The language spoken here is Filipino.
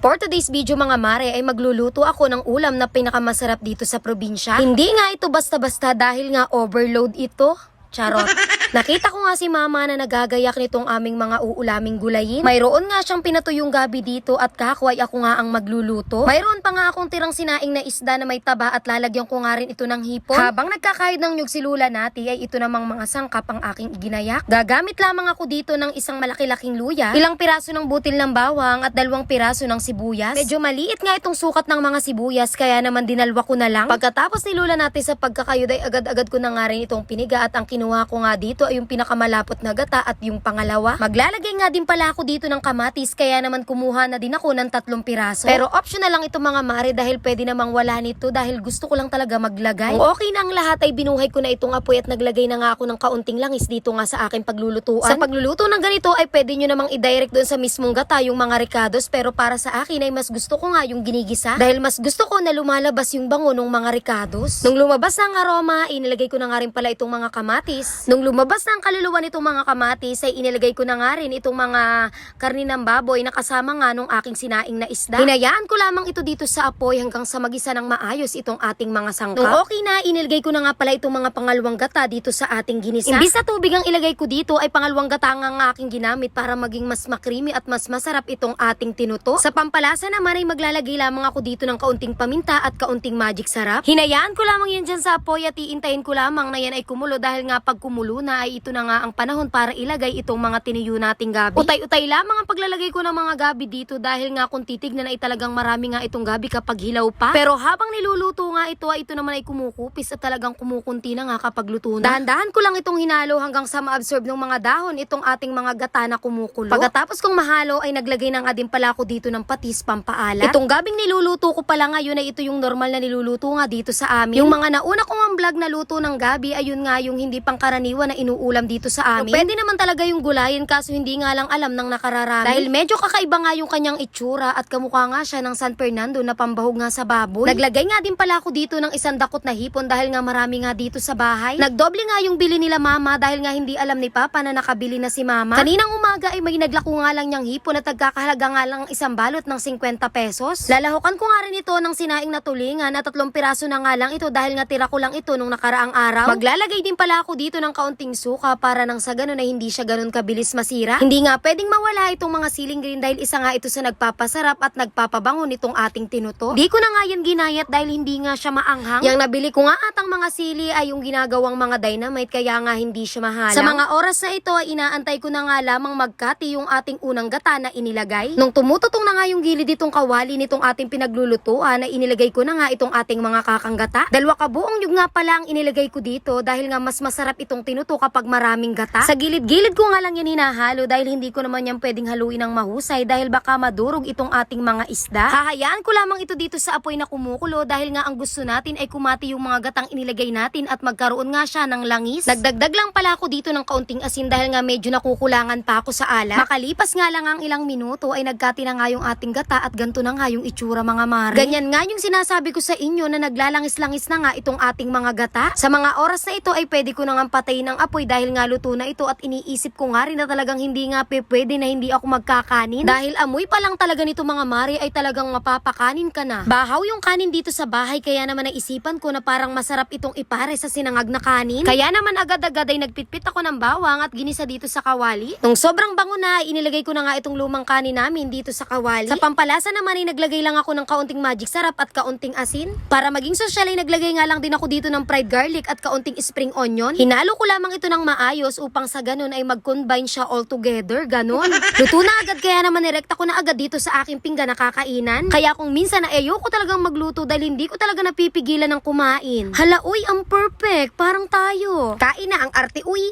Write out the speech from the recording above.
For today's video mga mare ay magluluto ako ng ulam na pinakamasarap dito sa probinsya. Hindi nga ito basta-basta dahil nga overload ito. Charot. Nakita ko nga si mama na nagagayak nitong aming mga uulaming gulayin. Mayroon nga siyang pinatuyong gabi dito at kakway ako nga ang magluluto. Mayroon pa nga akong tirang sinaing na isda na may taba at lalagyan ko nga rin ito ng hipon. Habang nagkakahid ng nyug si Lula Nati ay ito namang mga sangkap ang aking iginayak. Gagamit lamang ako dito ng isang malaki-laking luya, ilang piraso ng butil ng bawang at 2 piraso ng sibuyas. Medyo maliit nga itong sukat ng mga sibuyas kaya naman dinalwa ko na lang. Pagkatapos ni Lula Nati sa pagkakayod ay agad-agad ko na nga rin itong piniga at ang kinuha ko nga dito ay yung pinakamalapot na gata at yung pangalawa. Maglalagay nga din pala ako dito ng kamatis kaya naman kumuha na din ako ng 3 piraso. Pero optional lang ito mga mare dahil pwede namang wala nito dahil gusto ko lang talaga maglagay. Kung okay na ang lahat ay binuhay ko na itong apoy at naglagay na nga ako ng kaunting langis dito nga sa aking paglulutuan. Sa pagluluto ng ganito ay pwede nyo namang i-direct doon sa mismong gata yung mga ricados pero para sa akin ay mas gusto ko nga yung ginigisa dahil mas gusto ko na lumalabas yung bango ng mga ricados. Nung lumabas na ang aroma, inilagay ko na nga rin pala itong mga kamatis. Nung lumabas na ang kaluluwa nitong mga kamatis ay inilagay ko na nga rin itong mga karni ng baboy na kasama nga nung aking sinaing na isda. Hinayaan ko lamang ito dito sa apoy hanggang sa magisa ng maayos itong ating mga sangkap. Nung okay na, inilagay ko na nga pala itong mga pangalawang gata dito sa ating ginisa. Imbis na tubig ang ilagay ko dito ay pangalawang gata nga ang aking ginamit para maging mas makrimi at mas masarap itong ating tinuto. Sa pampalasa naman ay maglalagay lamang ako dito ng kaunting paminta at kaunting magic sarap. Hinayaan ko lamang yan dyan sa apoy at iintayin ko lamang na yan ay kumulo dahil nga pag kumulo na ay ito na nga ang panahon para ilagay itong mga tiniyo nating gabi. Utay-utay lamang ang paglalagay ko ng mga gabi dito dahil nga kung titignan ay talagang marami nga itong gabi kapag hilaw pa. Pero habang niluluto nga ito ay ito naman ay kumukupis at talagang kumukunti na nga kapag luto na. Dahan-dahan ko lang itong hinalo hanggang sa ma-absorb ng mga dahon itong ating mga gata na kumukulo. Pagkatapos kong mahalo ay naglagay na nga din pala ako dito ng patis pampaalat. Itong gabing niluluto ko pala ngayon ay ito yung normal na niluluto nga dito sa amin. Yung mga nauna kong ang vlog na luto ng gabi ayun nga yung hindi pangkaraniwan na inuulam dito sa amin. Pwede naman talaga yung gulayin kaso hindi nga lang alam ng nakararami. Dahil medyo kakaiba nga yung kanyang itsura at kamukha nga siya ng San Fernando na pambahog nga sa baboy. Naglagay nga din pala ako dito ng isang dakot na hipon dahil nga marami nga dito sa bahay. Nagdoble nga yung bili nila mama dahil nga hindi alam ni papa na nakabili na si mama. Kaninang umaga ay may naglako nga lang niyang hipon at nagkakahalaga nga lang isang balot ng 50 pesos. Lalahukan ko nga rin ito ng sinaing na tulingan na 3 piraso na nga lang ito dahil nga tira ko lang ito nung nakaraang araw. Maglalagay din pala ako dito ng kaunting suka para nang sa ganun ay hindi siya ganun kabilis masira. Hindi nga pwedeng mawala itong mga siling green dahil isa nga ito sa nagpapasarap at nagpapabango nitong ating tinuto. Di ko na nga yan ginayat dahil hindi nga siya maanghang. Yang nabili ko nga atang mga sili ay yung ginagawang mga dynamite kaya nga hindi siya mahalang. Sa mga oras na ito ay inaantay ko na nga lamang magkati yung ating unang gata na inilagay. Nung tumututong na nga yung gilid itong kawali nitong ating pinaglulutuan ay inilagay ko na nga itong ating mga kakanggata. 2 kabuong yung nga pala ang inilagay ko dito dahil nga mas masarap itong tinuto kapag maraming gata. Sa gilid-gilid ko nga lang yan hinahalo dahil hindi ko naman yan pwedeng haluin ng mahusay dahil baka madurog itong ating mga isda. Hahayaan ko lamang ito dito sa apoy na kumukulo dahil nga ang gusto natin ay kumati yung mga gatang inilagay natin at magkaroon nga siya ng langis. Nagdagdag lang pala ako dito ng kaunting asin dahil nga medyo nakukulangan pa ako sa alat. Makalipas nga lang ang ilang minuto ay nagkati na nga yung ating gata at ganito na nga yung itsura mga mare. Ganyan nga yung sinasabi ko sa inyo na naglalangis-langis na nga itong ating mga gata. Sa mga oras na ito ay pwede ko na nga patayin ng apoy dahil nga luto na ito at iniisip ko nga rin na talagang hindi nga pwede na hindi ako magkakanin. Dahil amoy pa lang talaga nito mga mare ay talagang mapapakanin ka na. Bahaw yung kanin dito sa bahay kaya naman naisipan ko na parang masarap itong ipare sa sinangag na kanin. Kaya naman agad-agad ay nagpitpit ako ng bawang at ginisa dito sa kawali. Nung sobrang bango na, inilagay ko na nga itong lumang kanin namin dito sa kawali. Sa pampalasa naman ay naglagay lang ako ng kaunting magic sarap at kaunting asin. Para maging sosyal ay naglagay nga lang din ako dito ng fried garlic at kaunting spring onion. Hinalo ko lamang ito ng maayos upang sa ganun ay mag-combine siya all together, ganun. Luto na agad kaya naman nirekta ko na agad dito sa aking pinggan na kakainan. Kaya kung minsan na ayoko talagang magluto dahil hindi ko talaga napipigilan ng kumain. Hala uy, ang perfect, parang tayo. Kain na ang arte uy.